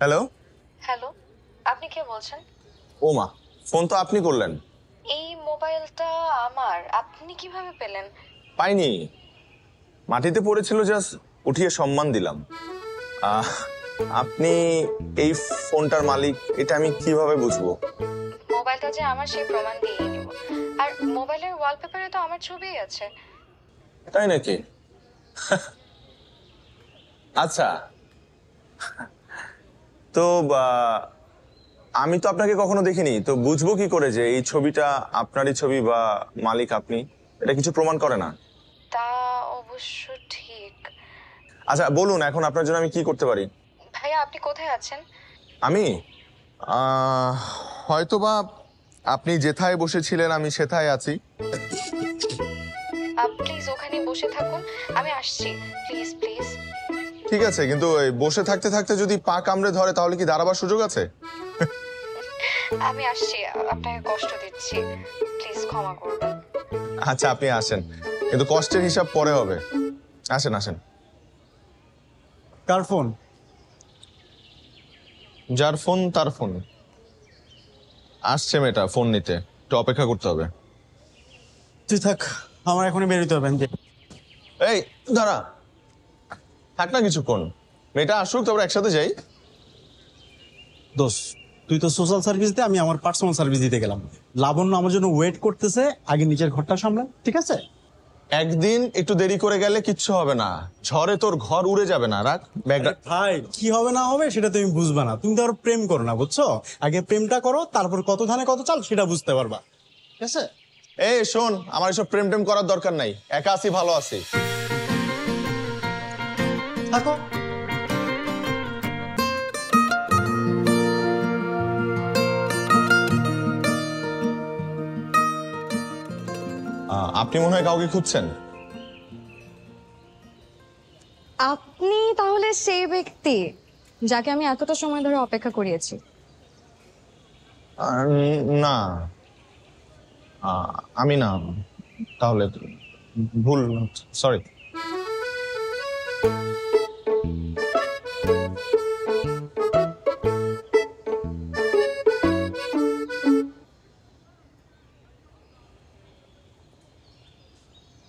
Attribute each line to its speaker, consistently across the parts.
Speaker 1: Hello.
Speaker 2: Hello, আপনি কে বলছেন?
Speaker 1: ও মা, ফোন তো আপনি করলেন।
Speaker 2: এই মোবাইলটা আমার, আপনি কিভাবে পেলেন?
Speaker 1: পাইনি, মাটিতে পড়েছিল, জাস্ট উঠিয়ে সম্মান দিলাম। আহ, আপনি এই ফোনটার মালিক এটা আমি কিভাবে বুঝবো?
Speaker 2: মোবাইলটা যে আমার সেই প্রমাণ দিয়েই নিব। আর মোবাইলের ওয়ালপেপারে তো আমার ছবিই আছে।
Speaker 1: তাই নাকি? আচ্ছা, তো আমি তো আপনাকে কখনো দেখিনি, তো বুঝবো কি করে যে এই ছবিটা আপনারই ছবি বা মালিক আপনি? এটা কিছু প্রমাণ করে না।
Speaker 2: তা অবশ্য ঠিক।
Speaker 1: আচ্ছা বলুন, এখন আপনার জন্য আমি কি করতে পারি?
Speaker 2: ভাইয়া, আপনি কোথায় আছেন?
Speaker 1: আমি আহ, হয়তোবা আপনি যেথায় বসেছিলেন আমি সেথায় আছি।
Speaker 2: প্লিজ ওখানে বসে থাকুন, আমি আসছি। Please please.
Speaker 1: ঠিক আছে, কিন্তু এই বসে থাকতে থাকতে যদি পা কামড়ে ধরে তাহলে কি দাঁড়াবার সুযোগ আছে?
Speaker 2: আমি আসছি, আপনাকে কষ্ট দিচ্ছি, প্লিজ ক্ষমা করবেন।
Speaker 1: আচ্ছা আপনি আসেন, কিন্তু কষ্টের হিসাব পরে হবে। আসেন আসেন।
Speaker 3: কার ফোন?
Speaker 1: যার ফোন তার ফোন। আসছে মেয়েটা ফোন নিতে, একটু অপেক্ষা করতে হবে।
Speaker 3: তুই থাক, আমার এখনই বেরোতে হবে।
Speaker 1: এই দাঁড়া, থাক না কিছুক্ষণ, মেয়েটা আসুক তারপর একসাথে যাই।
Speaker 3: দোষ, তুই তো সোশ্যাল সার্ভিস দে, আমি আমার পার্সোনাল সার্ভিস দিতে গেলাম। লাবণ্য আমার জন্য ওয়েট করতেছে, আগে নিচের ঘরটা সামলা, ঠিক আছে?
Speaker 1: একদিন একটু দেরি করে গেলে কিচ্ছু হবে না, ঝড়ে তোর ঘর উড়ে যাবে না। রাখ ব্যাগটা।
Speaker 3: ভাই, কি হবে না হবে সেটা তুমি বুঝবা না, তুমি তো আর প্রেম করো না, বুঝছো? আগে প্রেমটা করো, তারপর কত ধানে কত চাল সেটা বুঝতে পারবা, ঠিক আছে?
Speaker 1: এই শোন, আমার এসব প্রেম টেম করার দরকার নাই, একা আছি ভালো আছি।
Speaker 3: থাকো।
Speaker 1: আপনি মনে হয় কাউকে খুঁজছেন।
Speaker 4: আপনি তাহলে সেই ব্যক্তি যাকে আমি এতটা সময় ধরে অপেক্ষা করিয়েছি।
Speaker 1: না, আমি না, তাহলে ভুল, সরি।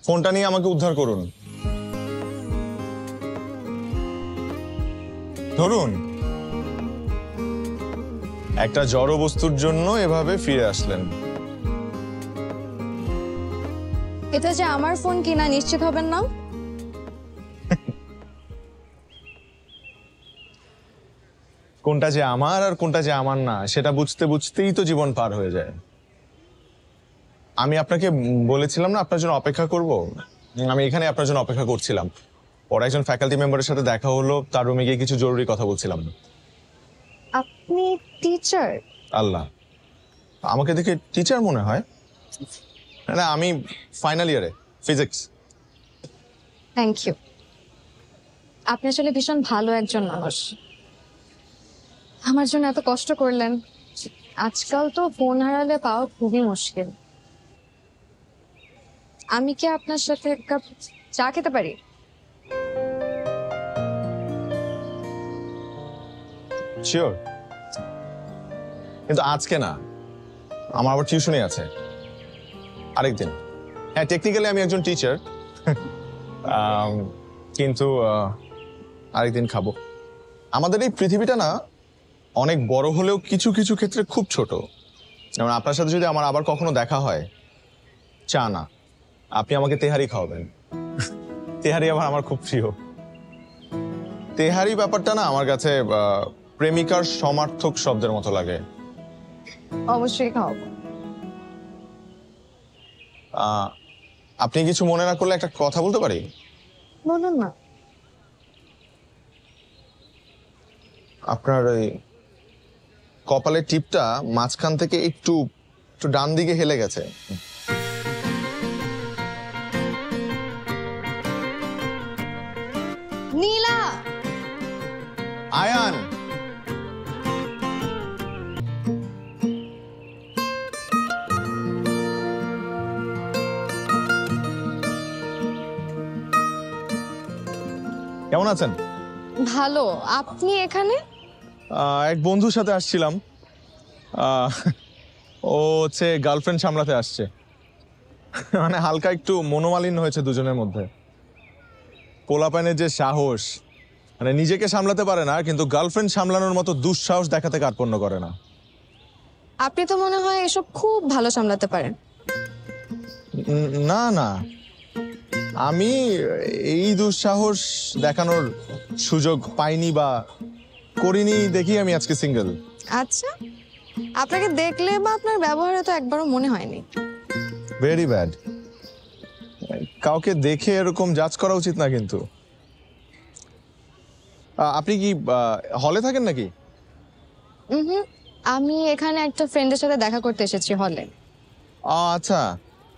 Speaker 1: ফোনটা নিয়ে আমাকে উদ্ধার করুন, ধরুন। একটা জড় বস্তুর জন্য এভাবে ফিরে আসলেন।
Speaker 4: এটা যে আমার ফোন কিনা নিশ্চিত হবেন না?
Speaker 1: কোনটা যে আমার আর কোনটা যে আমার না সেটা বুঝতে বুঝতেই তো জীবন পার হয়ে যায়। আমি আপনাকে বলেছিলাম না আপনার জন্য অপেক্ষা করব। আমি এখানে আপনার জন্য অপেক্ষা করছিলাম। পরে একজন ফ্যাকাল্টি মেম্বারের সাথে দেখা হলো, তার রুমে গিয়ে কিছু জরুরি কথা বলছিলাম।
Speaker 4: আপনি টিচার?
Speaker 1: আল্লাহ, আমাকে দেখে টিচার মনে হয়? না, আমি ফাইনাল ইয়ারে ফিজিক্স।
Speaker 4: Thank you. আপনি আসলে ভীষণ ভালো একজন মানুষ, আমার জন্য এত কষ্ট করলেন। আজকাল তো ফোন হারালে পাওয়া খুবই মুশকিল। আমি কি আপনার সাথে এক কাপ চা খেতে পারি?
Speaker 1: শিওর, কিন্তু আজকে না, আমার আবার টিউশনই আছে আরেকদিন। হ্যাঁ, টেকনিক্যালি আমি একজন টিচার, কিন্তু আরেকদিন খাবো। আমাদের এই পৃথিবীটা না অনেক বড় হলেও কিছু কিছু ক্ষেত্রে খুব ছোট। যেমন আপনার সাথে যদি আমার আবার কখনো দেখা হয়, চা না, আপনি আমাকে তেহারি খাওয়াবেন। তেহারি আবার আমার খুব প্রিয়। তেহারি ব্যাপারটা না আমার কাছে প্রেমিকার সমার্থক শব্দের মতো লাগে।
Speaker 4: অবশ্যই খাওয়াবো।
Speaker 1: আপনি কিছু মনে না করলে একটা কথা বলতে পারি?
Speaker 4: বলুন না।
Speaker 1: আপনার ওই কপালের টিপটা মাঝখান থেকে একটু একটু ডান দিকে হেলে গেছে।
Speaker 4: নীলা!
Speaker 1: আয়ান, কেমন আছেন?
Speaker 4: ভালো। আপনি এখানে?
Speaker 1: এক বন্ধুর সাথে আসছিলাম। আহ, ও হচ্ছে গার্লফ্রেন্ড সামলাতে আসছে। মানে হালকা একটু মনোমালিন্য হয়েছে দুজনের মধ্যে। পোলাপানের যে সাহস, মানে নিজেকে সামলাতে পারে না, কিন্তু গার্লফ্রেন্ড সামলানোর মতো দুঃসাহস দেখাতে কার্পণ্য করে না।
Speaker 4: আপনি তো মনে হয় এসব খুব ভালো সামলাতে পারেন।
Speaker 1: না না, আমি এই দুঃসাহস দেখানোর সুযোগ পাইনি বা করিনি, দেখি আমি আজকে সিঙ্গেল।
Speaker 4: আচ্ছা, আপনাকে দেখলে বা আপনার ব্যবহারে তো একবারও মনে হয়নি।
Speaker 1: Very bad. কাউকে দেখে এরকম জাজ করা উচিত না কিন্তু। আপনি কি হলে থাকেন নাকি?
Speaker 4: হুম, আমি এখানে একটা ফ্রেন্ডের সাথে দেখা করতে এসেছি হলে।
Speaker 1: আচ্ছা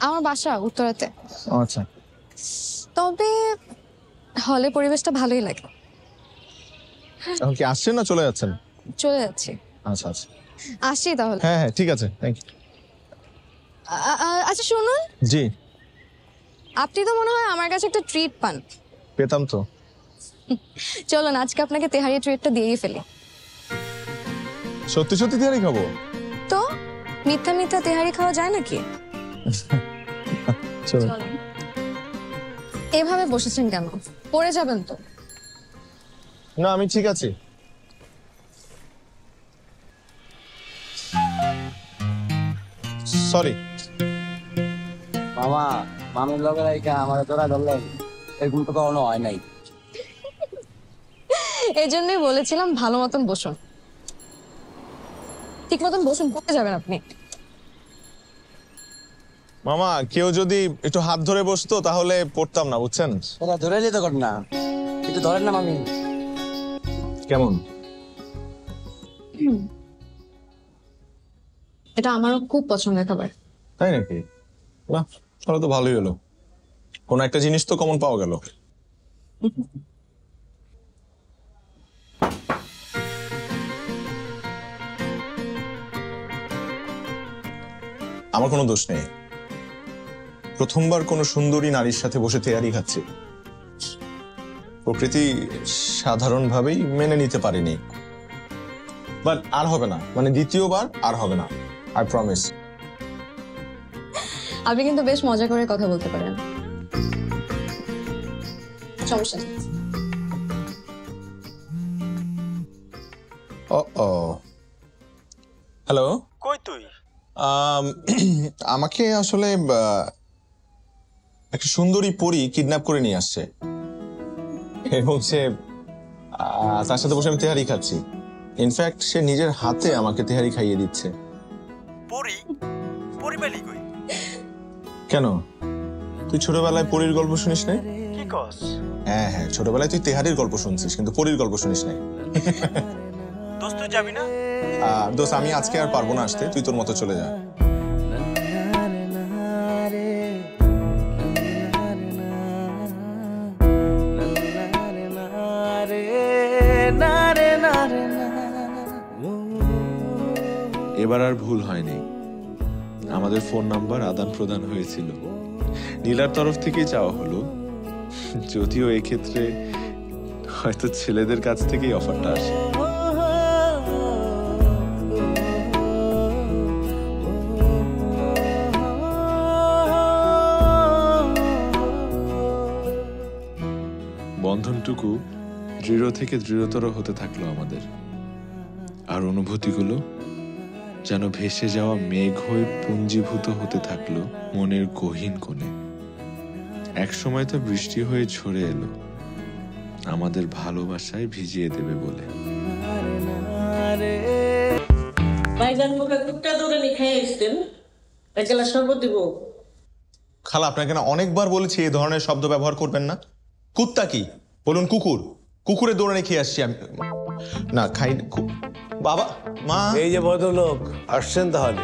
Speaker 4: আমার বাসা উত্তরাতে।
Speaker 1: আচ্ছা।
Speaker 4: তবে হলে পরিবেশটা ভালোই লাগে।
Speaker 1: এখন কি আসছেন না চলে যাচ্ছেন?
Speaker 4: চলে যাচ্ছি।
Speaker 1: আচ্ছা আচ্ছা,
Speaker 4: আসি তাহলে।
Speaker 1: হ্যাঁ হ্যাঁ ঠিক আছে, থ্যাংক ইউ।
Speaker 4: আচ্ছা শুনুন,
Speaker 1: জি।
Speaker 4: আপনি তো মনে হয় আমার কাছে একটা ট্রিট পান।
Speaker 1: পেতাম তো।
Speaker 4: চলুন আজকে আপনাকে তেহারি ট্রিটটা দিয়েই ফেলি।
Speaker 1: সত্যি সত্যি তেহারি খাবো?
Speaker 4: তো মিথ্যা মিথ্যা তেহারি খাওয়া যায় নাকি?
Speaker 1: চলুন।
Speaker 4: চলুন। এভাবে বসেছেন কেন? পড়ে যাবেন তো।
Speaker 1: না আমি ঠিক আছি। সরি।
Speaker 5: মামা মামির লগে রাইখা আমার তোরা ধরলেন, এরকম তো কখনো হয় নাই।
Speaker 4: এই জন্যই বলেছিলাম ভালো মতন বসুন। ঠিক মতন বসুন, পড়ে যাবেন আপনি।
Speaker 1: মামা, কেউ যদি একটু হাত ধরে বসতো তাহলে পড়তাম না, বুঝছেন?
Speaker 5: তোরা ধরে যেতে কর না, একটু ধরেন না মামি।
Speaker 1: কেমন?
Speaker 4: এটা আমারও খুব পছন্দের খাবার।
Speaker 1: তাই নাকি? না তাহলে তো ভালোই হলো, কোন একটা জিনিস তো কমন পাওয়া গেল। আমার কোনো দোষ নেই, প্রথমবার কোনো সুন্দরী নারীর সাথে বসে তেয়ারি খাচ্ছি। প্রকৃতি সাধারণভাবেই মেনে নিতে পারেনি, বাট আর হবে না, মানে দ্বিতীয়বার আর হবে না, আই প্রমিস।
Speaker 4: আপনি কিন্তু বেশ মজা করে কথা বলতে পারেন, সমস্যা নেই।
Speaker 1: হ্যালো,
Speaker 6: কই তুই?
Speaker 1: আমাকে আসলে একটা সুন্দরী পরী কিডন্যাপ করে নিয়ে আসছে এবং সে তার সাথে বসে আমি তেহারি খাচ্ছি। ইনফ্যাক্ট সে নিজের হাতে আমাকে তেহারি খাইয়ে দিচ্ছে।
Speaker 6: পরি পরি পেলি কই?
Speaker 1: কেন, তুই ছোটবেলায় পরীর গল্প শুনিস নাই?
Speaker 6: কি কস?
Speaker 1: হ্যাঁ হ্যাঁ, ছোটবেলায় তুই তেহারির গল্প শুনছিস কিন্তু পরীর গল্প শুনিস নাই।
Speaker 6: দোস্ত তুই যাবি না?
Speaker 1: দোস্ত আমি আজকে আর পারবো না আসতে, তুই তোর মতো চলে যা।
Speaker 7: এবার আর ভুল হয়নি, আমাদের ফোন নাম্বার আদান প্রদান হয়েছিল, নীলার তরফ থেকেই চাওয়া হলো, যদিও এক্ষেত্রে হয়তো ছেলেদের কাছ থেকেই অফারটা আসে। বন্ধনটুকু দৃঢ় থেকে দৃঢ়তর হতে থাকলো আমাদের, আর অনুভূতিগুলো যেন ভেসে যাওয়া মেঘ হয়ে পুঞ্জীভূত হতে থাকলো মনের গহীন কোণে। একসময় তো বৃষ্টি হয়ে ঝরে এলো আমাদের ভালোবাসায় ভিজিয়ে দেবে বলে।
Speaker 8: ভাইজান মুখে কুটটা ধরে নি খেয়ে এসছেন, এক গ্লাস শরবত দিব।
Speaker 1: খালা, আপনাকে না অনেকবার বলেছি এই ধরনের শব্দ ব্যবহার করবেন না। কুত্তা কি বলুন, কুকুর, কুকুরের দৌড়ানি খেয়ে আসছি আমি। না খাই বাবা মা।
Speaker 9: এই যে ভদ্রলোক আসছেন তাহলে।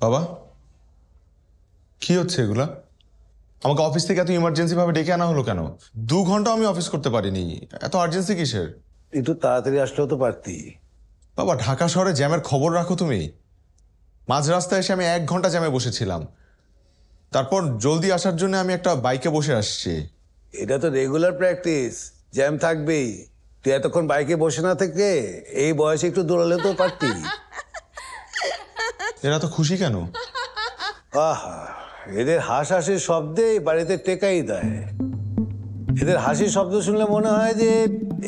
Speaker 1: বাবা কি হচ্ছে এগুলা? আমাকে অফিস থেকে এত ইমার্জেন্সি ভাবে ডেকে আনা হলো কেন? 2 ঘন্টা আমি অফিস করতে পারিনি, এত আর্জেন্সি কিসের?
Speaker 9: একটু তাড়াতাড়ি আসলেও তো পারতি।
Speaker 1: বাবা ঢাকা শহরে জ্যামের খবর রাখো তুমি। মাঝ রাস্তায় এসে আমি 1 ঘন্টা জ্যামে বসেছিলাম, তারপর জলদি আসার জন্য আমি একটা বাইকে বসে আসছি।
Speaker 9: এটা তো রেগুলার প্র্যাকটিস, জ্যাম থাকবেই। তুই এতক্ষণ বাইকে বসে না থেকে এই বয়সে একটু দৌড়ালে তো পারতি।
Speaker 1: এরা তো খুশি কেন?
Speaker 9: আহা, এদের হাসাহাসির শব্দে বাড়িতে টেকাই দেয়। এদের হাসির শব্দ শুনলে মনে হয় যে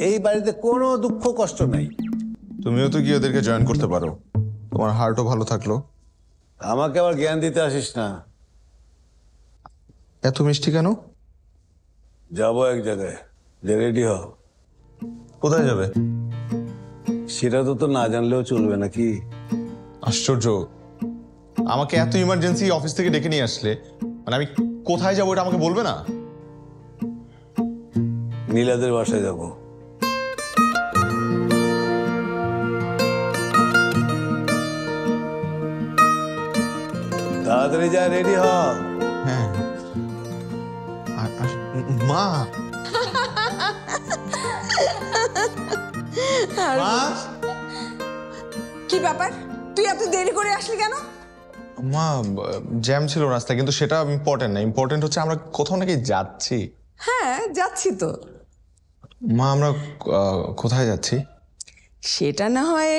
Speaker 9: এই বাড়িতে কোনো দুঃখ কষ্ট নাই।
Speaker 1: তুমিও তো গিয়ে ওদেরকে জয়েন করতে পারো, তোমার হার্টও ভালো থাকলো।
Speaker 9: আমাকে আবার জ্ঞান দিতে আসিস না।
Speaker 1: এত মিষ্টি কেন?
Speaker 9: যাবো এক জায়গায়, যে রেডি হও।
Speaker 1: কোথায় যাবে?
Speaker 9: সেটা তো তো না জানলেও চলবে নাকি?
Speaker 1: আশ্চর্য, আমাকে এত ইমার্জেন্সি অফিস থেকে ডেকে নিয়ে আসলে, মানে আমি কোথায় যাবো এটা আমাকে বলবে না?
Speaker 9: নীলাদের বাসায় যাবো। তাড়াতাড়ি যা, রেডি হ।
Speaker 1: হ্যাঁ। মা, মা,
Speaker 10: কি ব্যাপার, তুই এত দেরি করে আসলি কেন?
Speaker 1: মা, জ্যাম ছিল রাস্তায়, কিন্তু সেটা ইম্পর্টেন্ট না। ইম্পর্টেন্ট হচ্ছে আমরা কোথাও নাকি যাচ্ছি।
Speaker 10: হ্যাঁ যাচ্ছি তো।
Speaker 1: মা, আমরা কোথায় যাচ্ছি?
Speaker 10: সেটা না হয়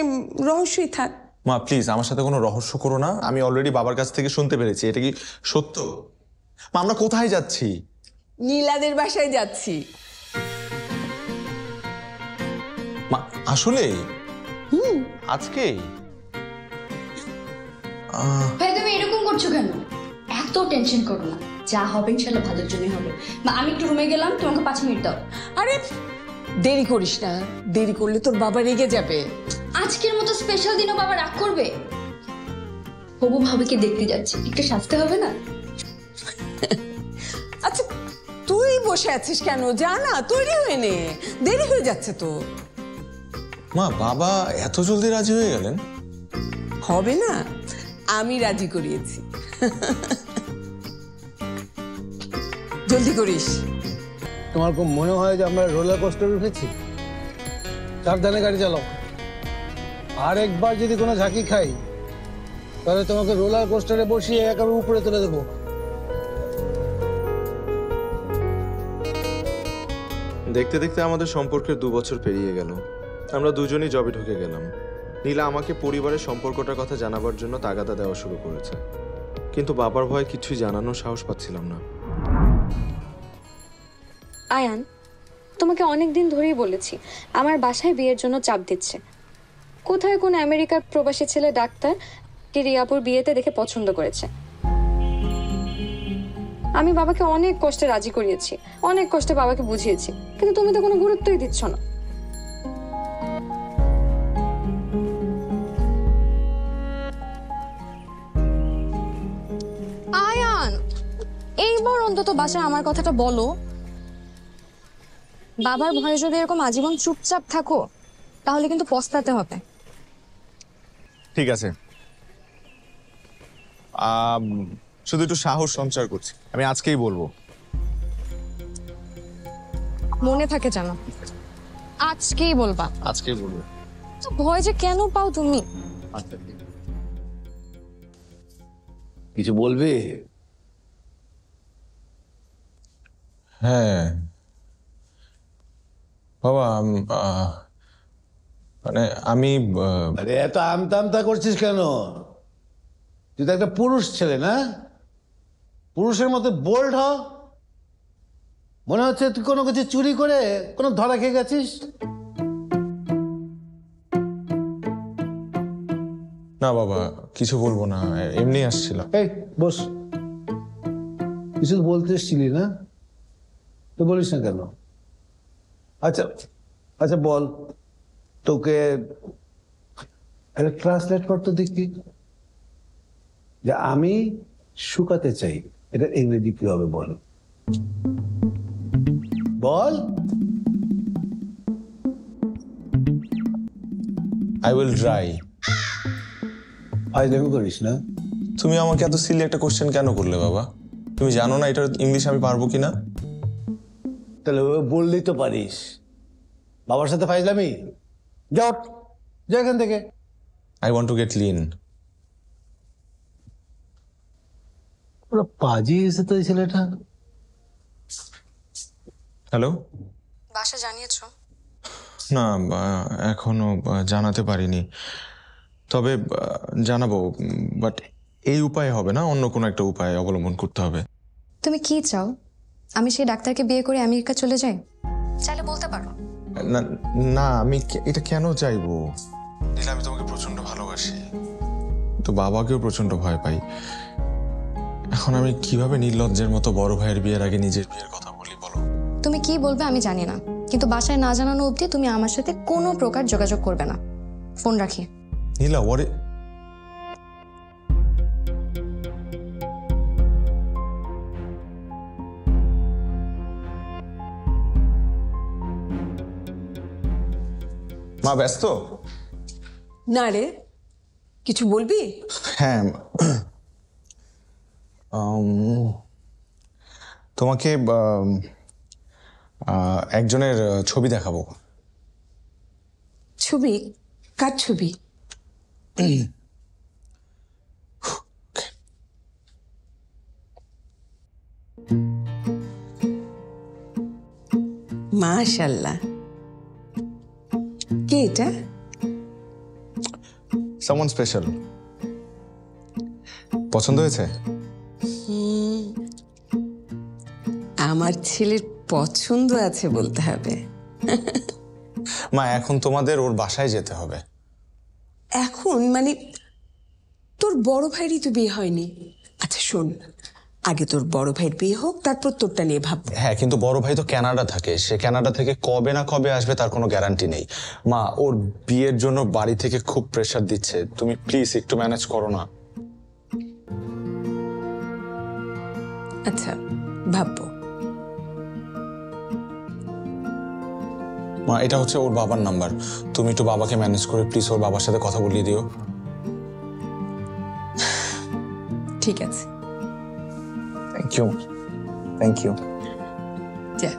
Speaker 10: রহস্যই থাক।
Speaker 1: মা প্লিজ আমার সাথে কোনো রহস্য করো না। আমি অলরেডি বাবার কাছ থেকে শুনতে পেরেছি। এটা কি সত্য? মা, আমরা কোথায় যাচ্ছি?
Speaker 10: নীলাদের বাসায় যাচ্ছি।
Speaker 1: মা আসলে আজকে
Speaker 2: ভাই তুমি এরকম করছো কেন? এত টেনশন করো না, যা হবে ইনশাল্লাহ ভালোর জন্যই হবে। মা আমি একটু রুমে গেলাম, তোমাকে 5 মিনিট দাও।
Speaker 10: আরে দেরি করিস না, দেরি করলে তোর বাবা রেগে যাবে।
Speaker 2: আজকের মতো স্পেশাল দিনও বাবা রাগ করবে? হবু ভাবিকে দেখতে যাচ্ছি, একটু সাজতে হবে না?
Speaker 10: আচ্ছা তুই বসে আছিস কেন, যা না তৈরি হয়ে নে, দেরি হয়ে যাচ্ছে তো।
Speaker 1: মা, বাবা এত জলদি রাজি হয়ে গেলেন?
Speaker 10: হবে না, আমি রাজি করিয়েছি। জলদি করিস।
Speaker 9: তোমার খুব মনে হয় যে আমরা রোলার কোস্টারে উঠেছি? সাবধানে গাড়ি চালাও। আর একবার যদি কোনো ঝাঁকি খাই তাহলে তোমাকে রোলার কোস্টারে বসিয়ে একেবারে উপরে তুলে দেবো।
Speaker 7: দেখতে দেখতে আমাদের সম্পর্কের 2 বছর পেরিয়ে গেল। আমরা দুজনেই জবে ঢুকে গেলাম। নীলা আমাকে পরিবারের সম্পর্কটার কথা জানাবার জন্য তাগাদা দেওয়া শুরু করেছে, কিন্তু বাবার ভয়ে কিছুই জানানোর সাহস পাচ্ছিলাম না।
Speaker 4: আয়ান, তোমাকে অনেক দিন ধরেই বলেছি আমার বাসায় বিয়ের জন্য চাপ দিচ্ছে। কোথায় কোন আমেরিকার প্রবাসী ছেলে ডাক্তার কি রিয়াপুর বিয়েতে দেখে পছন্দ করেছে। আমি বাবাকে অনেক কষ্টে রাজি করিয়েছি, অনেক কষ্টে বাবাকে বুঝিয়েছি, কিন্তু তুমি তো কোনো গুরুত্বই দিচ্ছ না। আয়ান, এইবার অন্তত বাসায় আমার কথাটা বলো। বাবার ভয়ে যদি এরকম আজীবন চুপচাপ থাকো তাহলে কিন্তু পস্তাতে হবে।
Speaker 1: ঠিক আছে, শুধু একটু সাহস সঞ্চার করছি। আমি আজকেই বলবো।
Speaker 4: মনে থাকে জানো, আজকেই বলবা।
Speaker 1: আজকেই বলবো।
Speaker 4: তো ভয় যে কেন পাও তুমি?
Speaker 1: আচ্ছা,
Speaker 9: কিছু বলবি?
Speaker 1: হ্যাঁ বাবা, মানে আমি
Speaker 9: আরে এত আমতা আমতা করছিস কেন? তুই তো একটা পুরুষ ছেলে না? পুরুষের মতো বোল্ড হ। মনে হচ্ছে তুই কোনো কিছু চুরি করে কোনো ধরা খেয়ে গেছিস।
Speaker 1: না বাবা, কিছু বলবো না, এমনি আসছিলাম।
Speaker 9: এই বস, কিছু বলতে এসেছিলি না? তো বলিস না কেন? আচ্ছা আচ্ছা বল, তোকে একটা ট্রান্সলেট করতে দেখি যে আমি শুকাতে চাই, এটা ইংরেজি কি হবে বল? বল।
Speaker 1: I will try.
Speaker 9: ফাইজলামি করিস না।
Speaker 1: তুমি আমাকে এত সিলি একটা কোশ্চেন কেন করলে বাবা? তুমি জানো না এটার ইংলিশ আমি পারবো কিনা?
Speaker 9: তাহলে বললেই তো পারিস। বাবার সাথে ফাইজলামি? যাও, যা এখান থেকে।
Speaker 1: I want to get lean.
Speaker 9: পুরো পাজিয়েছে তো এই ছেলেটা।
Speaker 1: হ্যালো,
Speaker 4: বাসা জানিয়েছো?
Speaker 1: না, এখনো জানাতে পারিনি, তবে জানাবো। বাট এই উপায় হবে না, অন্য কোনো একটা উপায় অবলম্বন করতে হবে।
Speaker 2: তুমি কি চাও? আমি সেই ডাক্তারকে বিয়ে করে আমেরিকা চলে যাই? চাইলে বলতে পারো।
Speaker 1: না না, আমি এটা কেন চাইবো? নীলা, আমি তোমাকে প্রচন্ড ভালোবাসি, তো বাবাকেও প্রচন্ড ভয় পাই। এখন আমি কিভাবে নির্লজ্জের মতো বড় ভাইয়ের বিয়ের আগে নিজের বিয়ের কথা বলি বলো?
Speaker 2: তুমি কি বলবে আমি জানি না, কিন্তু বাসায় না জানানো অবধি তুমি আমার সাথে কোনো প্রকার যোগাযোগ করবে না। ফোন রাখি।
Speaker 1: নীলা, ওরে মা ব্যস্ত?
Speaker 10: না রে, কিছু বলবি?
Speaker 1: হ্যাঁ, তোমাকে একজনের ছবি দেখাবো।
Speaker 10: ছবি? কার ছবি? মাশাআল্লাহ, কে এটা?
Speaker 1: Someone special. পছন্দ হয়েছে?
Speaker 10: আমার ছেলের পছন্দ আছে বলতে হবে।
Speaker 1: মা, এখন তোমাদের ওর বাসায় যেতে হবে।
Speaker 10: এখন মানে তোর বড় ভাইয়েরই তো বিয়ে হয়নি। আচ্ছা শোন, আগে তোর বড় ভাইয়ের বিয়ে হোক, তারপর তোরটা নিয়ে ভাববো।
Speaker 1: হ্যাঁ, কিন্তু বড় ভাই তো কানাডা থাকে, সে কানাডা থেকে কবে না কবে আসবে তার কোনো গ্যারান্টি নেই। মা, ওর বিয়ের জন্য বাড়ি থেকে খুব প্রেসার দিচ্ছে, তুমি প্লিজ একটু ম্যানেজ করো না।
Speaker 10: আচ্ছা ভাববো।
Speaker 1: মা, এটা হচ্ছে ওর বাবার নাম্বার, তুমি একটু বাবাকে ম্যানেজ করে প্লিজ ওর বাবার সাথে কথা বলিয়ে দিও।
Speaker 10: ঠিক আছে।
Speaker 1: Thank you, thank you.
Speaker 10: যা।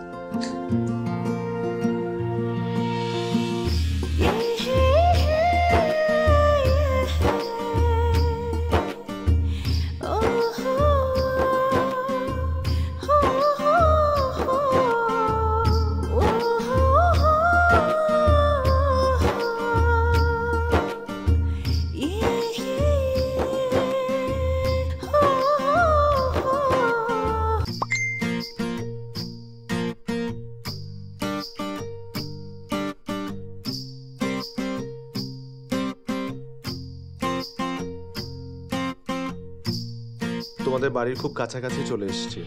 Speaker 7: তোমাদের বাড়ির খুব কাছাকাছি চলে এসেছি।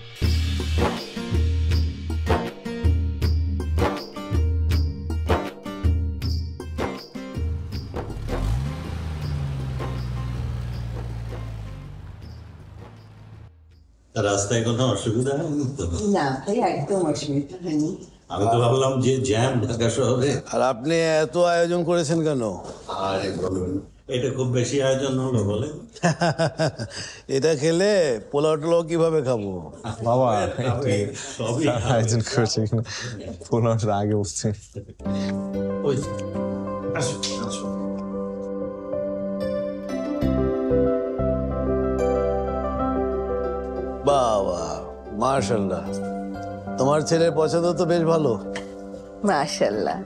Speaker 11: রাস্তায় কোনো অসুবিধা হয়নি তো?
Speaker 10: না ভাই, একদম অসুবিধা হয়নি।
Speaker 11: আমি তো ভাবলাম যে জ্যাম ঢাকা শহরে।
Speaker 9: আর আপনি এত আয়োজন করেছেন কেন?
Speaker 11: আরে বলবেন, এটা খুব বেশি আয়োজন হলো বলে।
Speaker 9: এটা খেলে পোলাও টোলাও কিভাবে খাবো?
Speaker 1: বাবা,
Speaker 11: সবই
Speaker 1: আয়োজন করছে কিনা পোলাওটার আগে বসছে।
Speaker 11: ওই আসো আসো।
Speaker 9: বাবা, মাশাআল্লাহ, তোমার ছেলের পছন্দ তো বেশ ভালো।
Speaker 10: মাশাআল্লাহ।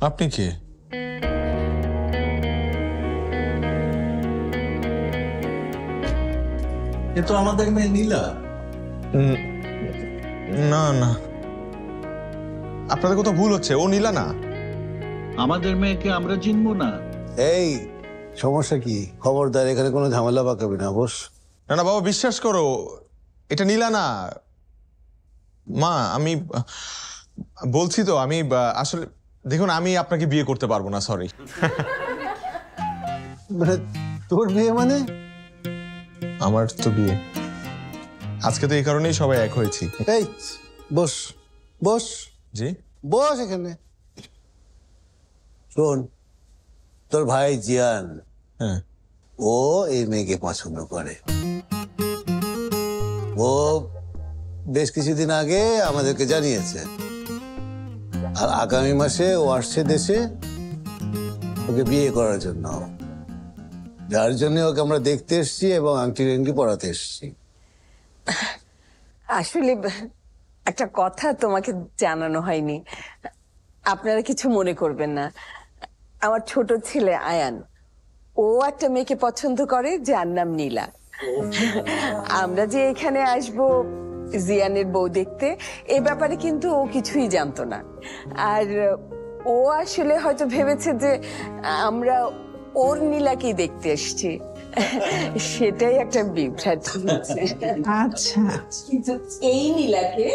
Speaker 1: আপনি কে?
Speaker 11: এ তো আমাদের মেয়ে নীলা।
Speaker 1: না না, আপনাদের কোথাও ভুল হচ্ছে, ও নীলা না।
Speaker 11: আমাদের মেয়েকে আমরা চিনবো না?
Speaker 9: এই সমস্যা কি? খবরদার এখানে কোনো ঝামেলা পাকাবি না, বস।
Speaker 1: না না বাবা, বিশ্বাস করো, এটা নীলা না। মা, আমি বলছি তো, আমি আসলে দেখুন, আমি আপনাকে বিয়ে করতে পারবো না, সরি।
Speaker 9: মানে তোর বিয়ে মানে?
Speaker 1: আমার তো বিয়ে আজকে, তো এই কারণেই সবাই এক হয়েছি।
Speaker 9: এই বস বস।
Speaker 1: জি
Speaker 9: বস এখানে। শোন, তোর ভাই জিয়ান,
Speaker 1: হ্যাঁ,
Speaker 9: ও এই মেয়েকে পছন্দ করে। ও বেশ কিছুদিন আগে আমাদেরকে জানিয়েছে, আর আগামী মাসে ও আসছে দেশে ওকে বিয়ে করার জন্য, যার জন্য ওকে আমরা দেখতে এসেছি এবং আংটি রেংটি পরাতে এসেছি।
Speaker 10: আসলে একটা কথা তোমাকে জানানো হয়নি, আপনারা কিছু মনে করবেন না। আমার ছোট ছেলে আয়ান, ও একটা মেয়েকে পছন্দ করে যার নাম নীলা। আমরা যে এখানে আসব জিয়ানের বউ দেখতে, এ ব্যাপারে কিন্তু ও কিছুই জানতো না। আর ও আসলে হয়তো ভেবেছে যে আমরা ওর নীলাকেই দেখতে এসছি, সেটাই একটা বিভ্রান্তি হচ্ছে।
Speaker 12: আচ্ছা,
Speaker 10: কিন্তু এই নীলাকে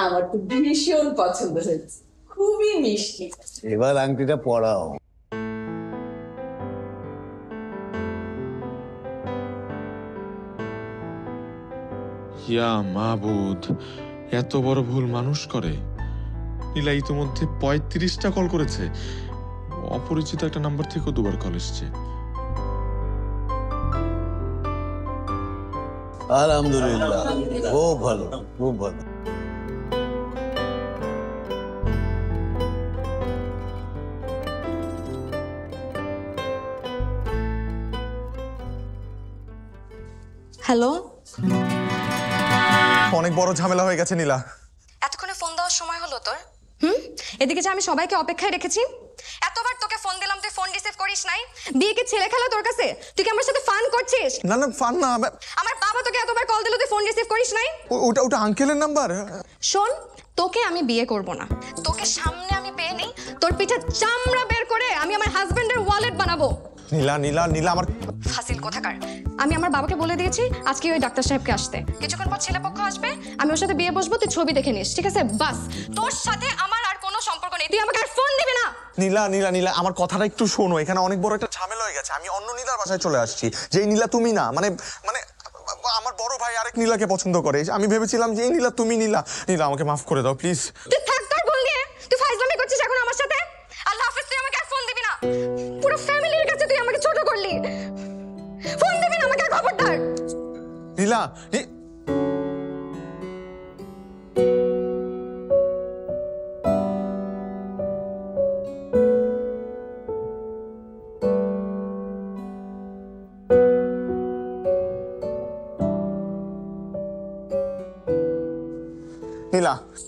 Speaker 10: আমার তো ভীষণ পছন্দ হয়েছে, খুবই মিষ্টি।
Speaker 9: এবার আংটিটা পরাও।
Speaker 7: ইয়া মাবুদ, এত বড় ভুল মানুষ করে? নীলা ইতিমধ্যে 35টা কল করেছে, অপরিচিত একটা নাম্বার থেকেও 2বার কল এসছে।
Speaker 9: আলহামদুলিল্লাহ, খুব ভালো, খুব ভালো।
Speaker 4: হ্যালো,
Speaker 1: অনেক বড় ঝামেলা হয়ে গেছে নীলা।
Speaker 4: এতক্ষণে ফোন দেওয়ার সময় হলো তোর? এদিকে যে আমি সবাইকে অপেক্ষায় রেখেছি, এতবার তোকে ফোন দিলাম, তুই ফোন রিসিভ করিস নাই। বিয়ে কি ছেলে খেলা তোর কাছে? তুই কি আমার সাথে ফান করছিস?
Speaker 1: না না, ফান না।
Speaker 4: আমার বাবা তোকে এতবার কল দিল, তুই ফোন রিসিভ করিস নাই।
Speaker 1: ওটা আঙ্কেলের নাম্বার।
Speaker 4: শোন, তোকে আমি বিয়ে করব না। তোকে সামনে আমি পেয়ে নেই, তোর পিঠে চামড়া বের করে আমি আমার হাজবেন্ডের ওয়ালেট বানাবো।
Speaker 1: নীলা নীলা নীলা, আমার
Speaker 4: ফাসিল কোথাকার। আমি আমার বাবাকে বলে দিয়েছি আজকে ওই ডাক্তার সাহেবকে আসতে। কিছুক্ষণ পর ছেলে পক্ষ আসবে, আমি ওর সাথে বিয়ে বসবো, তুই ছবি দেখে নিস, ঠিক আছে? বাস, তোর সাথে আমার আর কোনো সম্পর্ক নেই, তুই আমাকে আর ফোন দিবি না।
Speaker 1: নীলা নীলা নীলা, আমার কথাটা একটু শোনো। এখানে অনেক বড় একটা ঝামেলা হয়ে গেছে। আমি অন্য নীলার বাসায় চলে আসছি, যেই নীলা তুমি না। মানে মানে আমার বড় ভাই আরেক নীলাকে পছন্দ করে। আমি ভেবেছিলাম যে এই নীলা তুমি নীলা। নীলা, আমাকে মাফ করে দাও প্লিজ।
Speaker 4: তুই থাক তোর ভুল নিয়ে, তুই ফাইজলামি করছিস এখন আমার সাথে। আল্লাহ হাফেজ, তুই আমাকে আর ফোন দিবি না। পুরো ফ্যামিলির কাছে তুই আমাকে ছোট করলি, ফোন দিবি না আমাকে, খবরদার।
Speaker 1: নীলা, নীলা,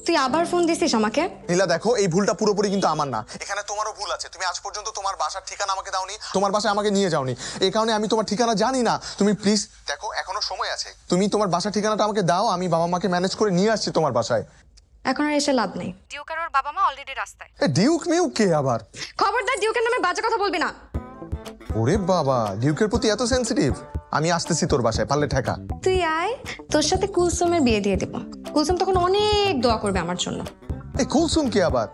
Speaker 4: তুই আবার ফোন দিছিস আমাকে?
Speaker 1: নীলা দেখো, এই ভুলটা পুরোপুরি কিন্তু আমার না। এখানে তোমারও ভুল আছে। তুমি আজ পর্যন্ত তোমার বাসার ঠিকানা আমাকে দাওনি, তোমার বাসায় আমাকে নিয়ে যাওনি। এই কারণে আমি তোমার ঠিকানা জানি না। তুমি প্লিজ দেখো, এখনো সময় আছে। তুমি তোমার বাসার ঠিকানাটা আমাকে দাও, আমি বাবা মাকে ম্যানেজ করে নিয়ে আসছি তোমার বাসায়।
Speaker 4: এখন আর এসে লাভ নেই। ডিউক আর ওর বাবা মা অলরেডি রাস্তায়।
Speaker 1: ডিউক মিউক কে আবার?
Speaker 4: খবরদার ডিউকের নামে বাজে কথা বলবি না।
Speaker 1: ওরে বাবা, ডিউকের প্রতি এত সেনসিটিভ? আমি আসতেছি তোর বাসায়, পারলে ঠেকা।
Speaker 4: তুই আয়, তোর সাথে কুলসুমের বিয়ে দিয়ে দিব। কুলসুম তখন অনেক দোয়া করবে আমার জন্য।
Speaker 1: এই কুলসুম কে আবার?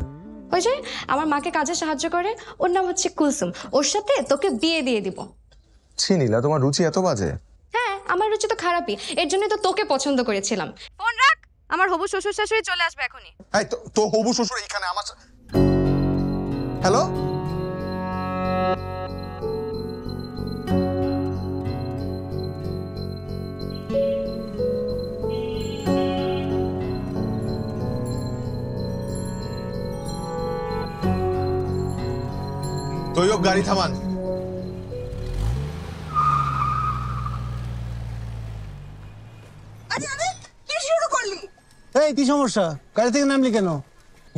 Speaker 4: ওই যে আমার মাকে কাজে সাহায্য করে, ওর নাম হচ্ছে কুলসুম। ওর সাথে তোকে বিয়ে দিয়ে দিব।
Speaker 1: ছি নীলা, তোমার রুচি এত বাজে?
Speaker 4: হ্যাঁ, আমার রুচি তো খারাপই, এর জন্য তো তোকে পছন্দ করেছিলাম। ফোন রাখ, আমার হবু শ্বশুর শাশুড়ি চলে আসবে এখনই।
Speaker 1: এই তো হবু শ্বশুর এইখানে আমার। হ্যালো, তৈয়ব গাড়ি থামান।
Speaker 3: এই কি সমস্যা? গাড়ি থেকে নামলি কেন?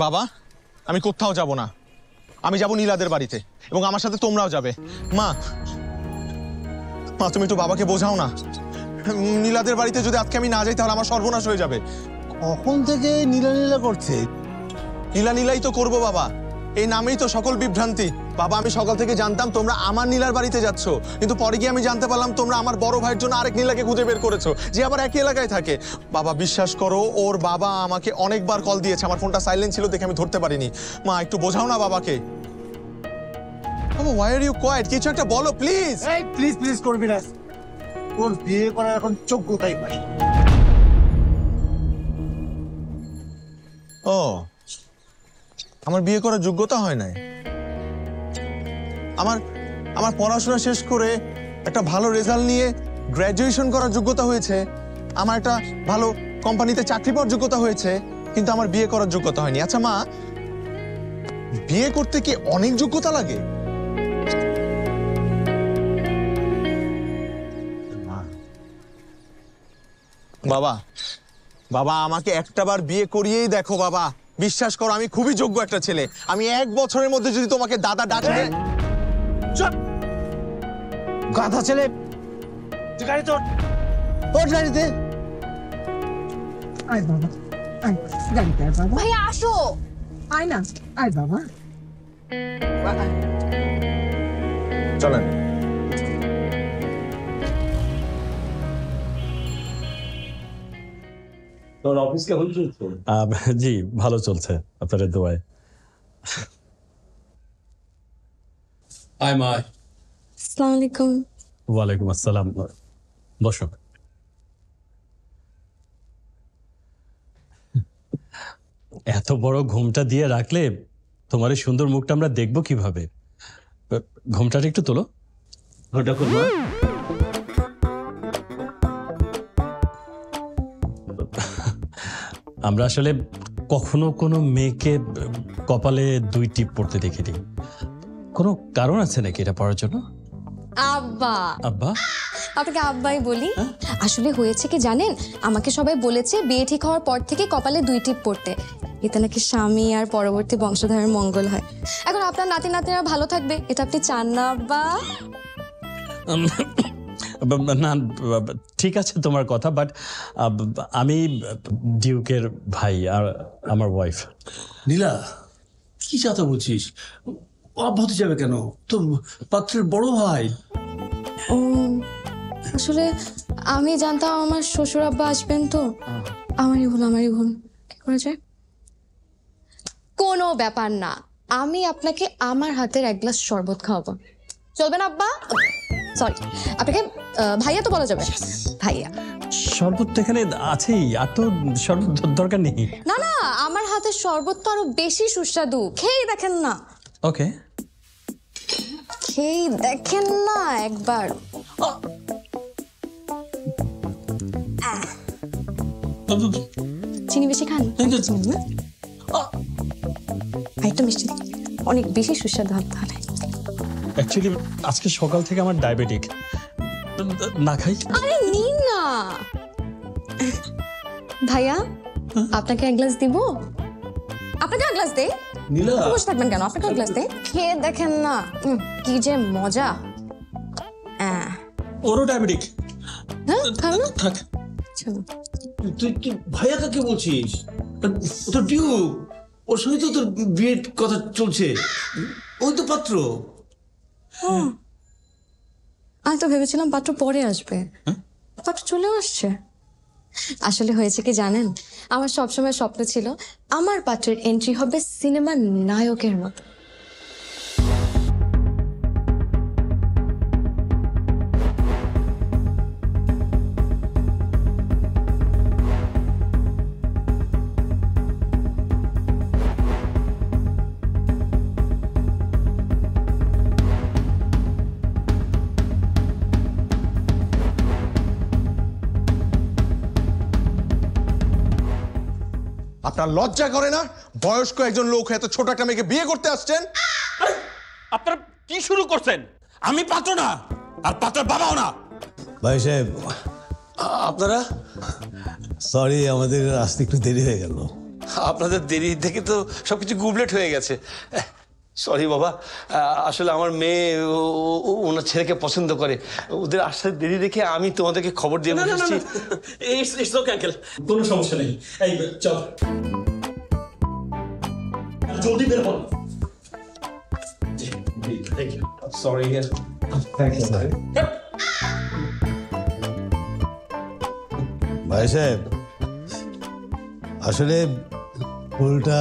Speaker 1: বাবা, আমি কোথাও যাব না। আমি যাব নীলাদের বাড়িতে, এবং আমার সাথে তোমরাও যাবে। মা, মা তুমি একটু বাবাকে বোঝাও না। নীলাদের বাড়িতে যদি আজকে আমি না যাই তাহলে আমার সর্বনাশ হয়ে যাবে।
Speaker 3: কখন থেকে নীলা নীলা করছে?
Speaker 1: নীলা নীলাই তো করবো বাবা, এই নামেই তো সকল বিভ্রান্তি। বাবা, আমি সকাল থেকে জানতাম তোমরা আমার নীলার বাড়িতে যাচ্ছ, কিন্তু পরে গিয়ে আমি জানতে পারলাম তোমরা আমার বড় ভাইয়ের জন্য আরেক নীলাকে খুঁজে বের করেছো, যে আবার একই এলাকায় থাকে। বাবা বিশ্বাস করো, ওর বাবা আমাকে অনেকবার কল দিয়েছে, আমার ফোনটা সাইলেন্ট ছিল দেখে আমি ধরতে পারিনি। মা একটু বোঝাও না বাবাকে। Why are you quiet? কিছু একটা বলো প্লিজ।
Speaker 3: এই প্লিজ প্লিজ করবি না, ওর বিয়ে করার এখন যোগ্যতাই পাই।
Speaker 1: ও, আমার বিয়ে করার যোগ্যতা হয় নাই? আমার পড়াশোনা শেষ করে একটা ভালো রেজাল্ট নিয়ে গ্র্যাজুয়েশন করার যোগ্যতা হয়েছে, আমার একটা ভালো কোম্পানিতে চাকরি পাওয়ার যোগ্যতা হয়েছে, কিন্তু আমার বিয়ে করার যোগ্যতা হয়নি। আচ্ছা মা, বিয়ে করতে কি অনেক যোগ্যতা লাগে? বাবা, বাবা আমাকে একটাবার বিয়ে করিয়েই দেখো বাবা, বিশ্বাস করো আমি খুবই যোগ্য একটা ছেলে। আমি 1 বছরের মধ্যে যদি তোমাকে দাদা ডাকলে।
Speaker 9: গাধা ছেলে, গাড়ি তোর, ওর গাড়িতে।
Speaker 10: আয় বাবা, আয় গাড়িতে আয় বাবা,
Speaker 2: ভাইয়া আসো।
Speaker 10: আয় না, আয় বাবা।
Speaker 1: চলেন।
Speaker 11: তোর অফিস কেমন চলছে?
Speaker 3: জি ভালো চলছে আপনাদের দোয়ায়।
Speaker 11: আয় মা।
Speaker 4: আসসালামু আলাইকুম।
Speaker 3: ওয়ালাইকুম আসসালাম। বসো। এত বড় ঘুমটা দিয়ে রাখলে তোমার এই সুন্দর মুখটা আমরা দেখবো কিভাবে? ঘুমটাটা একটু তোলো।
Speaker 11: ওটা কোন মা?
Speaker 3: আমরা আসলে কখনো কোনো মেয়েকে কপালে 2 টিপ পড়তে দেখিনি। কোনো কারণ আছে নাকি এটা পড়ার জন্য?
Speaker 2: আব্বা,
Speaker 3: আব্বা?
Speaker 2: আপনাকে আব্বাই বলি। আসলে হয়েছে কি জানেন, আমাকে সবাই বলেছে বিয়ে ঠিক হওয়ার পর থেকে কপালে 2 টিপ পড়তে, এতে নাকি স্বামী আর পরবর্তী বংশধারের মঙ্গল হয়। এখন আপনার নাতি নাতিরা ভালো থাকবে, এটা আপনি চান না আব্বা?
Speaker 3: না ঠিক আছে তোমার কথা, বাট আমি ডিউকের ভাই আর আমার ওয়াইফ।
Speaker 11: নীলা, কি চাতা বলছিস? অব হতে যাবে কেন? তো পাত্রের বড় ভাই।
Speaker 2: ও আসলে আমি জানতাম আমার শ্বশুর আব্বা আসবেন, তো আমারই ভুল। কি করা যায়? কোনো ব্যাপার না, আমি আপনাকে আমার হাতের 1 গ্লাস শরবত খাওয়াবো, চলবে না আব্বা? সরি, আপনাকে ভাইয়া তো বলা যাবে, ভাইয়া।
Speaker 3: শরবত তো এখানে আছেই, আর তো শরবত দরকার নেই।
Speaker 2: না না, আমার হাতের শরবত তো আরো বেশি সুস্বাদু, খেয়েই দেখেন না।
Speaker 3: ওকে,
Speaker 2: খেয়েই দেখেন না একবার। চিনি বেশি খান? একটু মিষ্টি, অনেক বেশি সুস্বাদু হবে তাহলে।
Speaker 3: অ্যাকচুয়ালি আজকে সকাল থেকে আমার ডায়াবেটিক, না খাই।
Speaker 2: আরে নিন না ভাইয়া, আপনাকে 1 গ্লাস দিব? আপনাকে 1 গ্লাস দে?
Speaker 11: নীলা,
Speaker 2: বসে থাকবেন কেন? আপনাকে 1 গ্লাস দে, খেয়ে দেখেন না কি যে মজা।
Speaker 3: ওরও ডায়াবেটিক।
Speaker 2: হ্যাঁ খাবে না?
Speaker 3: থাক।
Speaker 2: চলো।
Speaker 11: তুই ভাইয়া কাকে বলছিস? ও তো ডিউ, ওর সঙ্গে তো তোর বিয়ের কথা চলছে। ওই তো পাত্র।
Speaker 2: আমি তো ভেবেছিলাম পাত্র পরে আসবে, পাত্র চলেও আসছে। আসলে হয়েছে কি জানেন, আমার সবসময় স্বপ্ন ছিল আমার পাত্রের এন্ট্রি হবে সিনেমার নায়কের মতো।
Speaker 1: আপনার লজ্জা করে না? বয়স্ক একজন লোক এত ছোট একটা মেয়েকে বিয়ে করতে আসছেন।
Speaker 6: আপনারা কি শুরু করছেন? আমি পাত্র না, আর পাত্রের বাবাও না।
Speaker 9: ভাই সাহেব,
Speaker 11: আপনারা?
Speaker 9: সরি, আমাদের আসতে একটু দেরি হয়ে গেল।
Speaker 11: আপনাদের দেরি থেকে তো সবকিছু গুবলেট হয়ে গেছে। সরি বাবা, আসলে আমার মেয়ে ওনার ছেলেকে পছন্দ করে। ওদের আসতে দেরি দেখে আমি তোমাদেরকে খবর দিয়ে বসেছি।
Speaker 6: ইটস ওকে আঙ্কেল, কোনো সমস্যা নেই। এই চল, জলদি বের হন। Thank you.
Speaker 11: সরি।
Speaker 9: ভাই সাহেব, আসলে ভুলটা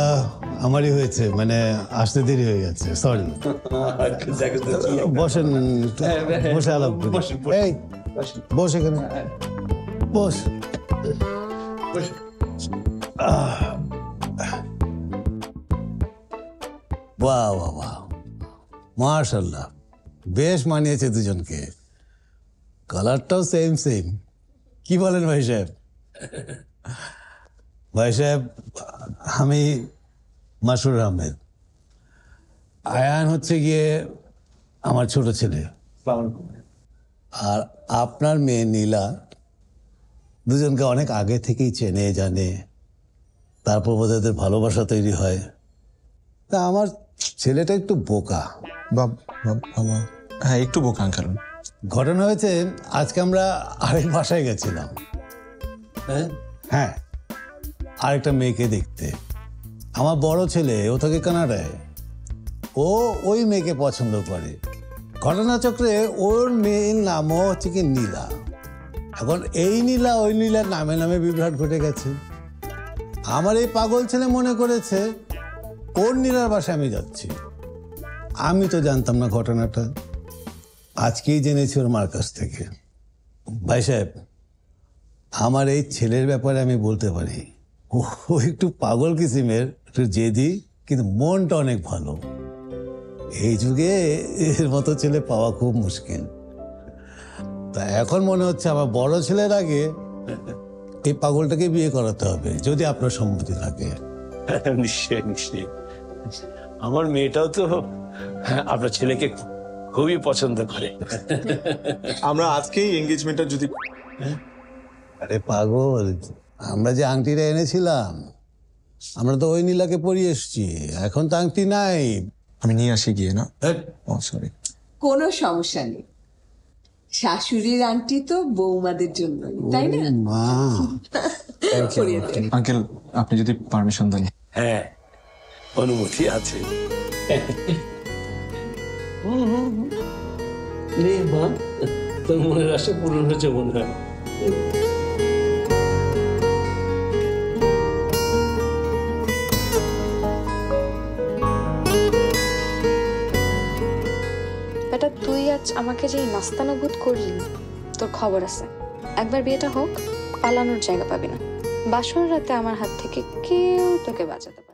Speaker 9: আমারই হয়েছে, মানে আসতে দেরি হয়ে গেছে, সরি। বসেন, বসে আলাপ করি। এই বস এখানে, বস। বাহ বাহ বাহ, মাশাআল্লাহ, বেশ মানিয়েছে দুজনকে। কালারটাও সেম সেম। কি বলেন ভাই সাহেব? ভাই সাহেব, আমি মাসুর আহমেদ। আয়ান হচ্ছে গিয়ে আমার ছোট ছেলে, আর আপনার মেয়ে নীলা দুজনকে অনেক আগে থেকেই চেনে জানে, তারপর বোধ হয় এদের ভালোবাসা তৈরি হয়। তা আমার ছেলেটা একটু বোকা।
Speaker 1: বাবা, হ্যাঁ একটু বোকা আঙ্কেল।
Speaker 9: ঘটনা হয়েছে, আজকে আমরা আরেক বাসায় গেছিলাম, হ্যাঁ আরেকটা মেয়েকে দেখতে। আমার বড় ছেলে, ও থাকে কানাডায়, ও ওই মেয়েকে পছন্দ করে। ঘটনাচক্রে ওর মেয়ের নামও হচ্ছে কি নীলা। এখন এই নীলা ওই নীলার নামে নামে বিভ্রাট ঘটে গেছে। আমার এই পাগল ছেলে মনে করেছে ওর নীলার বাসায় আমি যাচ্ছি। আমি তো জানতাম না ঘটনাটা, আজকেই জেনেছি ওর মার কাছ থেকে। ভাই সাহেব, আমার এই ছেলের ব্যাপারে আমি বলতে পারি, ও একটু পাগল কিসিমের, একটু জেদি, কিন্তু মনটা অনেক ভালো। এই যুগে এর মতো ছেলে পাওয়া খুব মুশকিল। তা এখন মনে হচ্ছে আমার বড় ছেলের আগে এই পাগলটাকে বিয়ে করাতে হবে, যদি আপনার সম্মতি থাকে।
Speaker 11: নিশ্চয়ই নিশ্চয়ই। আমার মেয়েটাও তো আপনার ছেলেকে খুবই পছন্দ করে।
Speaker 1: আমরা আজকেই এঙ্গেজমেন্টটা যদি...
Speaker 9: আরে পাগল, আমরা যে আংটিটা এনেছিলাম, আমরা তো ওই নীলাকে পরিয়ে এসছি, এখন তো আংটি নাই।
Speaker 1: আমি নিয়ে আসি গিয়ে না? ও সরি।
Speaker 10: কোনো সমস্যা নেই, শাশুড়ির আন্টি তো বৌমাদের জন্য, তাই না?
Speaker 9: মা,
Speaker 1: আঙ্কেল আপনি যদি পারমিশন দেন।
Speaker 11: হ্যাঁ, অনুমতি আছে। নে মা, তোর মনের আশা পূরণ হয়েছে মনে হয়।
Speaker 4: বেটা, তুই আজ আমাকে যে নাস্তানুভূত করলি, তোর খবর আছে। একবার বিয়েটা হোক, পালানোর জায়গা পাবি না। বাসর রাতে আমার হাত থেকে কেউ তোকে বাঁচাতে পারবে না।